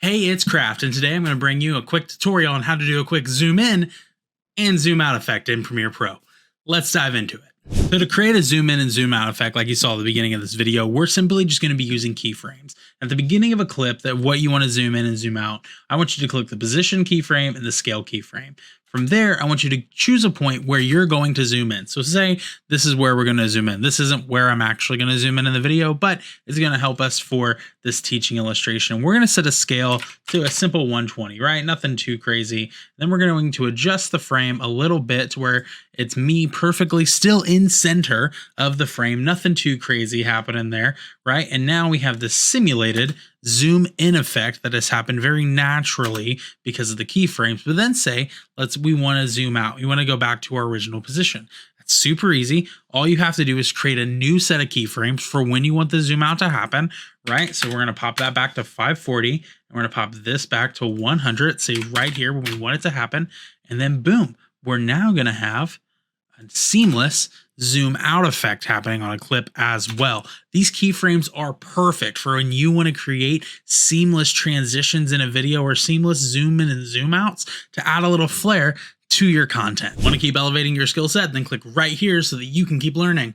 Hey, it's Craft, and today I'm going to bring you a quick tutorial on how to do a quick zoom in and zoom out effect in Premiere Pro. Let's dive into it. So to create a zoom in and zoom out effect like you saw at the beginning of this video, we're simply just going to be using keyframes. At the beginning of a clip that what you want to zoom in and zoom out, I want you to click the position keyframe and the scale keyframe. From there, I want you to choose a point where you're going to zoom in. So say this is where we're going to zoom in. This isn't where I'm actually going to zoom in the video, but it's going to help us for this teaching illustration. We're going to set a scale to a simple 120, right? Nothing too crazy. Then we're going to adjust the frame a little bit to where it's me perfectly still in center of the frame. Nothing too crazy happening there, right? And now we have this simulated zoom in effect that has happened very naturally because of the keyframes. But then say, we want to zoom out. We want to go back to our original position. That's super easy. All you have to do is create a new set of keyframes for when you want the zoom out to happen, right? So we're going to pop that back to 540 and we're going to pop this back to 100, say right here when we want it to happen. And then boom, we're now going to have a seamless zoom out effect happening on a clip as well. These keyframes are perfect for when you want to create seamless transitions in a video or seamless zoom in and zoom outs to add a little flair to your content. Want to keep elevating your skill set? Then click right here so that you can keep learning.